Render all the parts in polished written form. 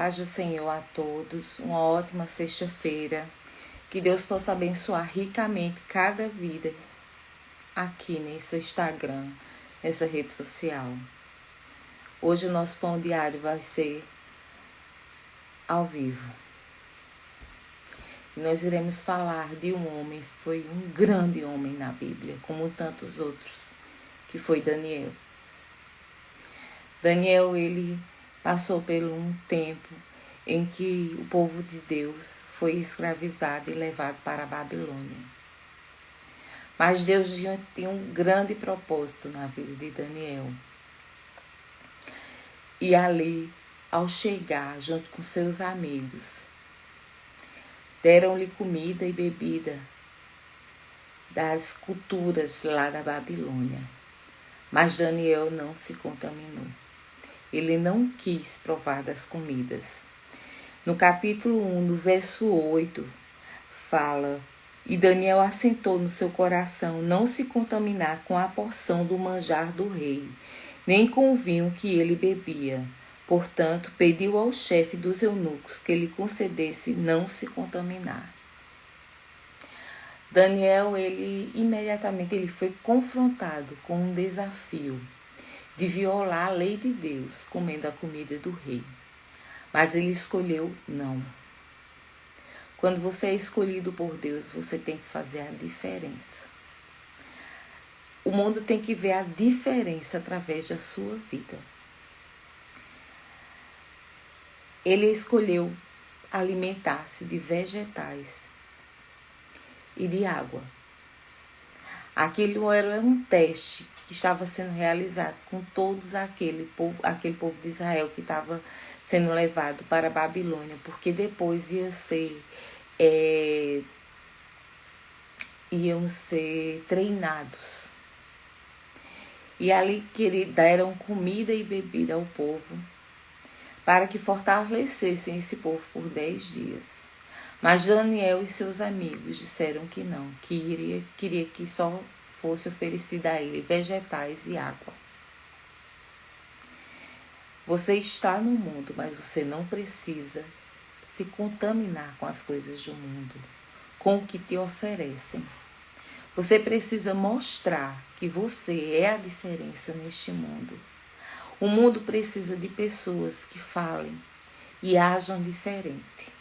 Paz do Senhor a todos, uma ótima sexta-feira. Que Deus possa abençoar ricamente cada vida aqui nesse Instagram, nessa rede social. Hoje o nosso pão diário vai ser ao vivo. Nós iremos falar de um homem, foi um grande homem na Bíblia, como tantos outros, que foi Daniel. Daniel, ele passou por um tempo em que o povo de Deus foi escravizado e levado para a Babilônia. Mas Deus tinha um grande propósito na vida de Daniel. E ali, ao chegar junto com seus amigos, deram-lhe comida e bebida das culturas lá da Babilônia. Mas Daniel não se contaminou. Ele não quis provar das comidas. No capítulo 1, no verso 8, fala: E Daniel assentou no seu coração não se contaminar com a porção do manjar do rei, nem com o vinho que ele bebia. Portanto, pediu ao chefe dos eunucos que lhe concedesse não se contaminar. Daniel, imediatamente ele foi confrontado com um desafio de violar a lei de Deus, comendo a comida do rei. Mas ele escolheu não. Quando você é escolhido por Deus, você tem que fazer a diferença. O mundo tem que ver a diferença através da sua vida. Ele escolheu alimentar-se de vegetais e de água. Aquilo era um teste que estava sendo realizado com todos aquele povo de Israel que estava sendo levado para a Babilônia, porque depois iam ser treinados. E ali deram comida e bebida ao povo, para que fortalecessem esse povo por 10 dias. Mas Daniel e seus amigos disseram que não, que queria que só fosse oferecida a ele vegetais e água. Você está no mundo, mas você não precisa se contaminar com as coisas do mundo, com o que te oferecem. Você precisa mostrar que você é a diferença neste mundo. O mundo precisa de pessoas que falem e ajam diferente.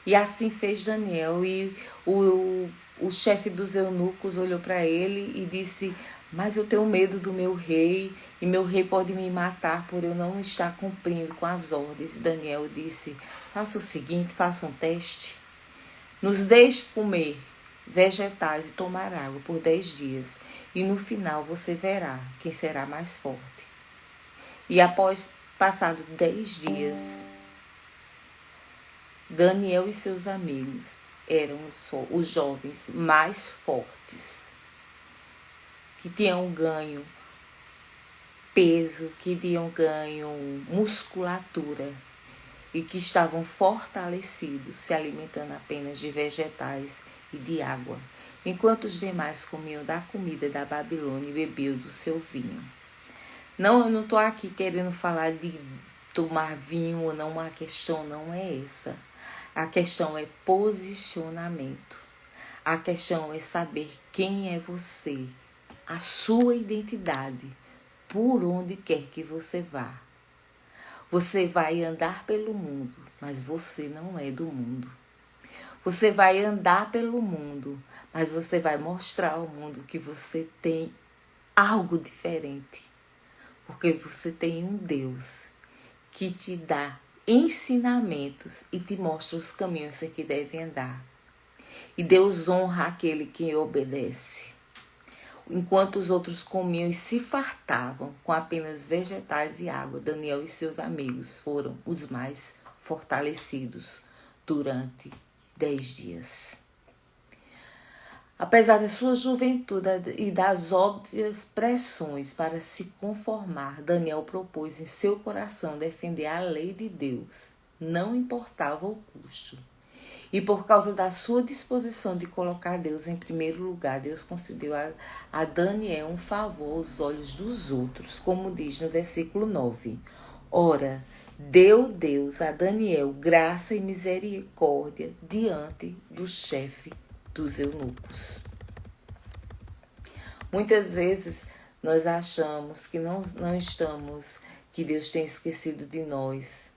E assim fez Daniel, e o chefe dos eunucos olhou para ele e disse: mas eu tenho medo do meu rei, e meu rei pode me matar por eu não estar cumprindo com as ordens. E Daniel disse: faça o seguinte, faça um teste. Nos deixe comer vegetais e tomar água por 10 dias, e no final você verá quem será mais forte. E após passado 10 dias, Daniel e seus amigos eram os jovens mais fortes, que tinham ganho peso, que tinham ganho musculatura e que estavam fortalecidos, se alimentando apenas de vegetais e de água, enquanto os demais comiam da comida da Babilônia e bebiam do seu vinho. Não, eu não estou aqui querendo falar de tomar vinho ou não, a questão não é essa. A questão é posicionamento. A questão é saber quem é você, a sua identidade, por onde quer que você vá. Você vai andar pelo mundo, mas você não é do mundo. Você vai andar pelo mundo, mas você vai mostrar ao mundo que você tem algo diferente. Porque você tem um Deus que te dá ensinamentos e te mostra os caminhos em que deve andar. E Deus honra aquele que obedece. Enquanto os outros comiam e se fartavam com apenas vegetais e água, Daniel e seus amigos foram os mais fortalecidos durante 10 dias. Apesar da sua juventude e das óbvias pressões para se conformar, Daniel propôs em seu coração defender a lei de Deus, não importava o custo. E por causa da sua disposição de colocar Deus em primeiro lugar, Deus concedeu a Daniel um favor aos olhos dos outros, como diz no versículo 9. Ora, deu Deus a Daniel graça e misericórdia diante do chefe dos eunucos. Muitas vezes nós achamos que não estamos, que Deus tem esquecido de nós,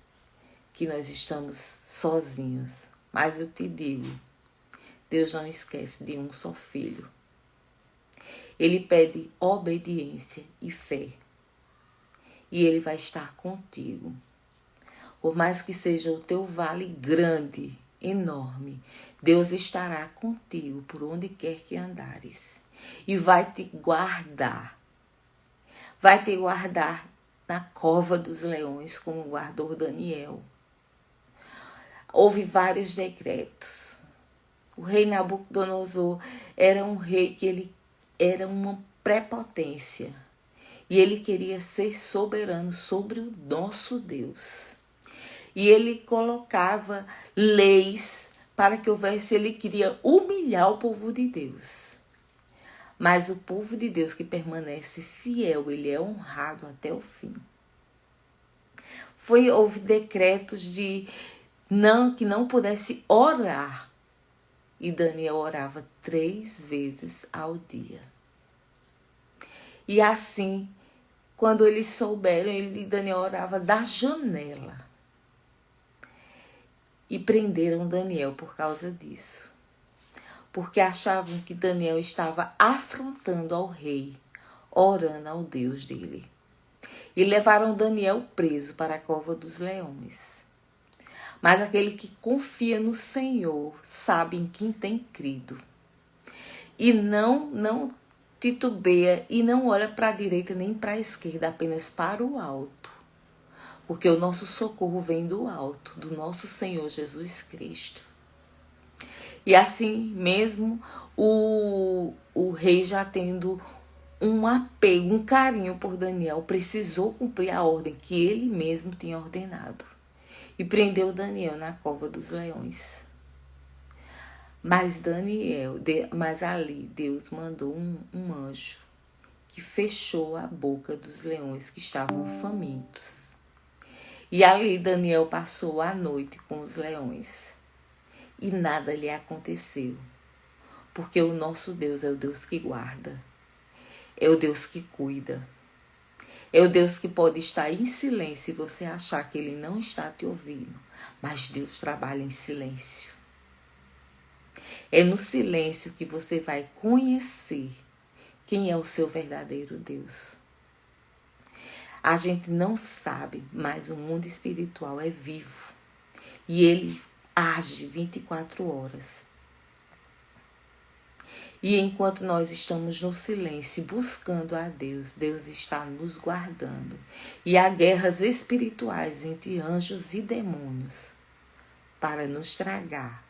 que nós estamos sozinhos. Mas eu te digo, Deus não esquece de um só filho. Ele pede obediência e fé. E Ele vai estar contigo. Por mais que seja o teu vale grande, enorme, Deus estará contigo por onde quer que andares. E vai te guardar. Vai te guardar na cova dos leões, como guardou Daniel. Houve vários decretos. O rei Nabucodonosor era um rei que ele era uma prepotência. E ele queria ser soberano sobre o nosso Deus. E ele colocava leis para que houvesse, ele queria humilhar o povo de Deus. Mas o povo de Deus que permanece fiel, ele é honrado até o fim. Houve decretos de que não pudesse orar. E Daniel orava 3 vezes ao dia. E assim, quando eles souberam, Daniel orava da janela. E prenderam Daniel por causa disso. Porque achavam que Daniel estava afrontando ao rei, orando ao Deus dele. E levaram Daniel preso para a cova dos leões. Mas aquele que confia no Senhor sabe em quem tem crido. E não titubeia e não olha para a direita nem para a esquerda, apenas para o alto. Porque o nosso socorro vem do alto, do nosso Senhor Jesus Cristo. E assim mesmo, o rei, já tendo um apego, um carinho por Daniel, precisou cumprir a ordem que ele mesmo tinha ordenado. E prendeu Daniel na cova dos leões. Mas ali Deus mandou um anjo que fechou a boca dos leões que estavam famintos. E ali Daniel passou a noite com os leões. E nada lhe aconteceu. Porque o nosso Deus é o Deus que guarda. É o Deus que cuida. É o Deus que pode estar em silêncio e você achar que Ele não está te ouvindo. Mas Deus trabalha em silêncio. É no silêncio que você vai conhecer quem é o seu verdadeiro Deus. A gente não sabe, mas o mundo espiritual é vivo. E ele age 24 horas. E enquanto nós estamos no silêncio buscando a Deus, Deus está nos guardando. E há guerras espirituais entre anjos e demônios para nos tragar.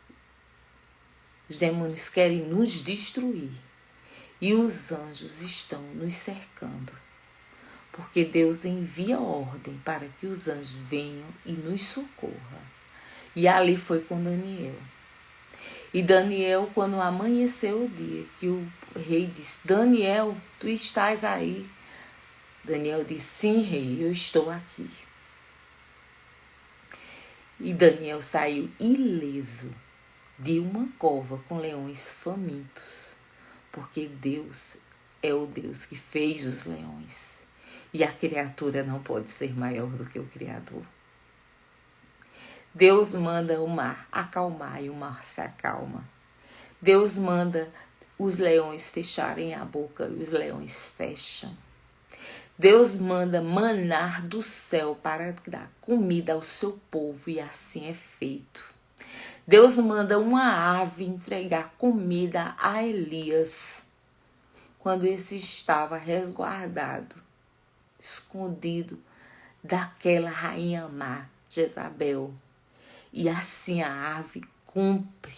Os demônios querem nos destruir. E os anjos estão nos cercando. Porque Deus envia ordem para que os anjos venham e nos socorram. E ali foi com Daniel. E Daniel, quando amanheceu o dia, que o rei disse: Daniel, tu estás aí? Daniel disse: sim, rei, eu estou aqui. E Daniel saiu ileso de uma cova com leões famintos. Porque Deus é o Deus que fez os leões. E a criatura não pode ser maior do que o Criador. Deus manda o mar acalmar e o mar se acalma. Deus manda os leões fecharem a boca e os leões fecham. Deus manda manar do céu para dar comida ao seu povo e assim é feito. Deus manda uma ave entregar comida a Elias quando esse estava resguardado, escondido daquela rainha má, Jezabel. E assim a ave cumpre,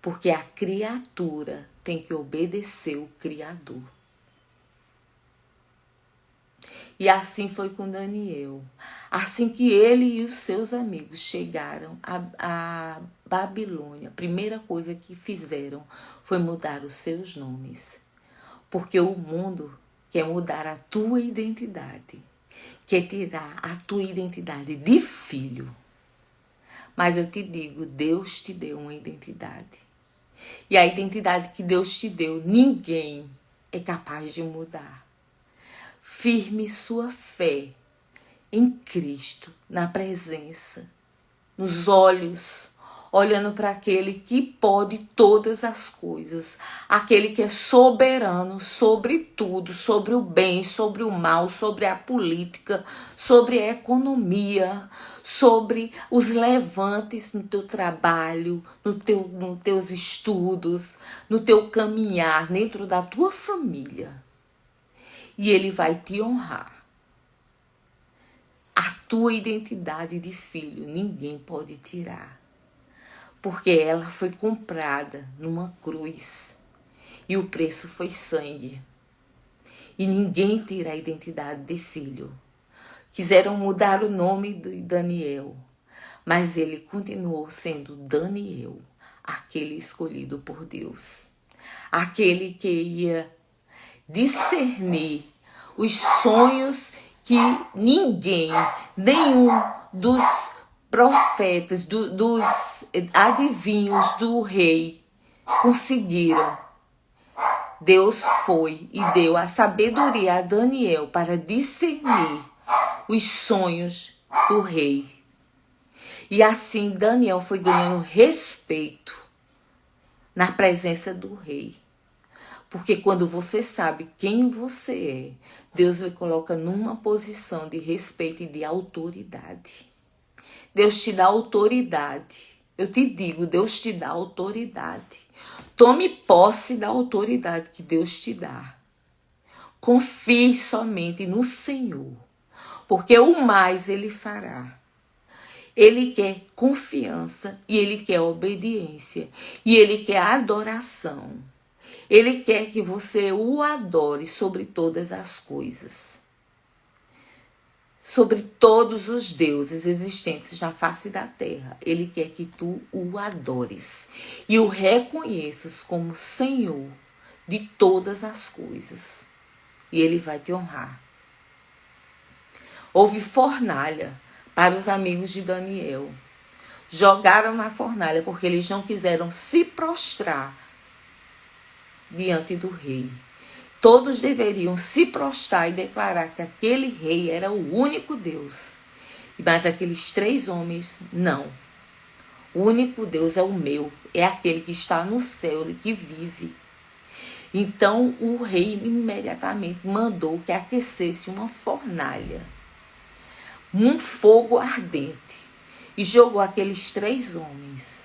porque a criatura tem que obedecer o Criador. E assim foi com Daniel. Assim que ele e os seus amigos chegaram a Babilônia, a primeira coisa que fizeram foi mudar os seus nomes. Porque o mundo quer mudar a tua identidade. quer tirar a tua identidade de filho. Mas eu te digo, Deus te deu uma identidade. E a identidade que Deus te deu, ninguém é capaz de mudar. Firme sua fé em Cristo, na presença, nos olhos, olhando para aquele que pode todas as coisas, aquele que é soberano sobre tudo, sobre o bem, sobre o mal, sobre a política, sobre a economia, sobre os levantes no teu trabalho, nos teus estudos, no teu caminhar dentro da tua família. E ele vai te honrar. A tua identidade de filho ninguém pode tirar. Porque ela foi comprada numa cruz. E o preço foi sangue. E ninguém tira a identidade de filho. Quiseram mudar o nome de Daniel. Mas ele continuou sendo Daniel. Aquele escolhido por Deus. Aquele que ia discernir os sonhos que ninguém, nenhum dos profetas, dos adivinhos do rei conseguiram. Deus foi e deu a sabedoria a Daniel para discernir os sonhos do rei. E assim Daniel foi ganhando respeito na presença do rei. Porque quando você sabe quem você é, Deus lhe coloca numa posição de respeito e de autoridade. Deus te dá autoridade. Eu te digo, Deus te dá autoridade. Tome posse da autoridade que Deus te dá. Confie somente no Senhor, porque o mais Ele fará. Ele quer confiança e Ele quer obediência e Ele quer adoração. Ele quer que você o adore sobre todas as coisas. Sobre todos os deuses existentes na face da terra. Ele quer que tu o adores e o reconheças como Senhor de todas as coisas. E Ele vai te honrar. Houve fornalha para os amigos de Daniel. Jogaram na fornalha porque eles não quiseram se prostrar diante do rei. Todos deveriam se prostrar e declarar que aquele rei era o único Deus. Mas aqueles 3 homens, não. O único Deus é o meu, é aquele que está no céu e que vive. Então o rei imediatamente mandou que aquecesse uma fornalha, um fogo ardente, e jogou aqueles 3 homens.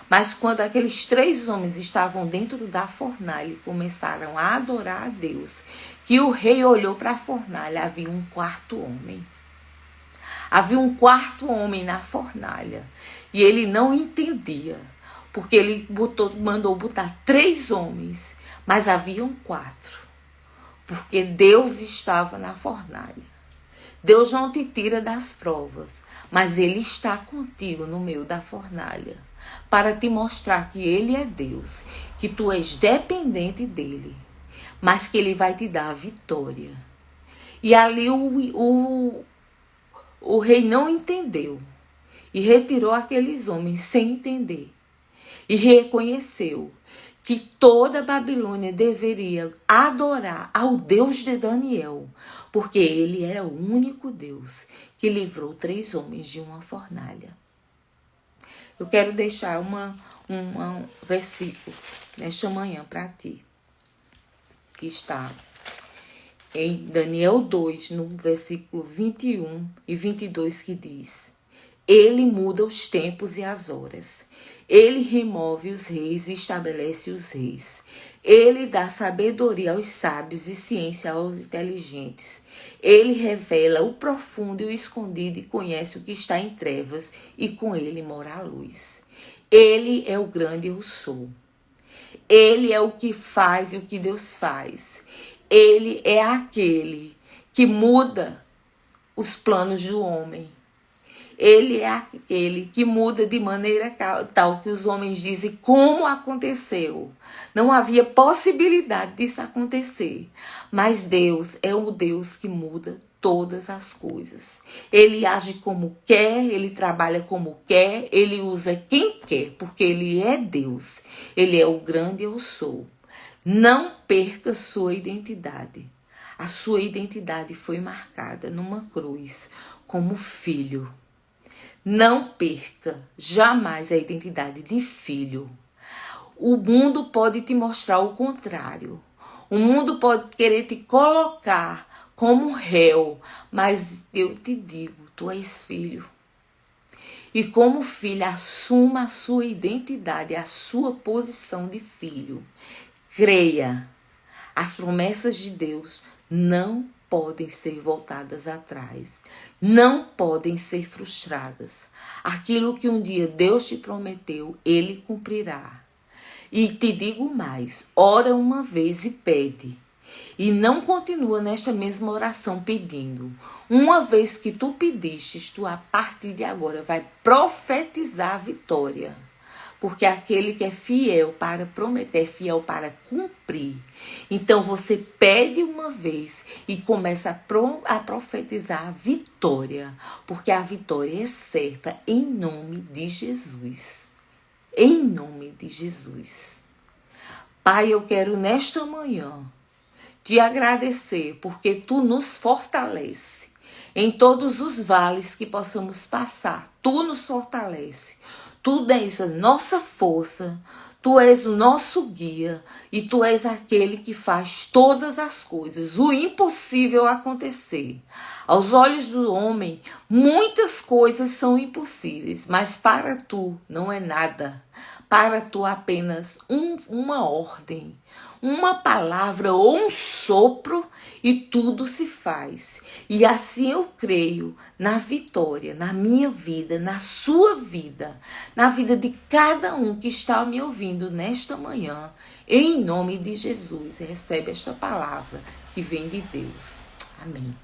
Mas quando aqueles 3 homens estavam dentro da fornalha e começaram a adorar a Deus, que o rei olhou para a fornalha, havia um 4º homem. Havia um 4º homem na fornalha. E ele não entendia, porque ele mandou botar 3 homens, mas haviam 4. Porque Deus estava na fornalha. Deus não te tira das provas, mas Ele está contigo no meio da fornalha, para te mostrar que Ele é Deus, que tu és dependente dEle, mas que Ele vai te dar a vitória. E ali o rei não entendeu e retirou aqueles homens sem entender. E reconheceu que toda a Babilônia deveria adorar ao Deus de Daniel, porque ele era o único Deus que livrou 3 homens de uma fornalha. Eu quero deixar um versículo nesta manhã para ti, que está em Daniel 2, no versículo 21 e 22, que diz: Ele muda os tempos e as horas. Ele remove os reis e estabelece os reis. Ele dá sabedoria aos sábios e ciência aos inteligentes. Ele revela o profundo e o escondido e conhece o que está em trevas, e com ele mora a luz. Ele é o grande eu sou. Ele é o que faz e o que Deus faz. Ele é aquele que muda os planos do homem. Ele é aquele que muda de maneira tal que os homens dizem como aconteceu. Não havia possibilidade disso acontecer. Mas Deus é o Deus que muda todas as coisas. Ele age como quer, ele trabalha como quer, ele usa quem quer, porque ele é Deus. Ele é o grande eu sou. Não perca sua identidade. A sua identidade foi marcada numa cruz como filho. Não perca jamais a identidade de filho. O mundo pode te mostrar o contrário. O mundo pode querer te colocar como réu, mas eu te digo, tu és filho. E como filho, assuma a sua identidade, a sua posição de filho. Creia, as promessas de Deus não podem ser voltadas atrás, não podem ser frustradas. Aquilo que um dia Deus te prometeu, Ele cumprirá. E te digo mais, ora uma vez e pede. E não continua nesta mesma oração pedindo. Uma vez que tu pedistes, tu a partir de agora vai profetizar a vitória. Porque aquele que é fiel para prometer, é fiel para cumprir. Então você pede uma vez e começa a profetizar a vitória. Porque a vitória é certa em nome de Jesus. Em nome de Jesus. Pai, eu quero nesta manhã te agradecer porque tu nos fortalece em todos os vales que possamos passar. Tu nos fortalece. Tu és a nossa força, tu és o nosso guia e tu és aquele que faz todas as coisas, o impossível acontecer. Aos olhos do homem, muitas coisas são impossíveis, mas para tu não é nada. Para tu apenas uma ordem, uma palavra ou um sopro e tudo se faz. E assim eu creio na vitória, na minha vida, na sua vida, na vida de cada um que está me ouvindo nesta manhã. Em nome de Jesus, recebe esta palavra que vem de Deus. Amém.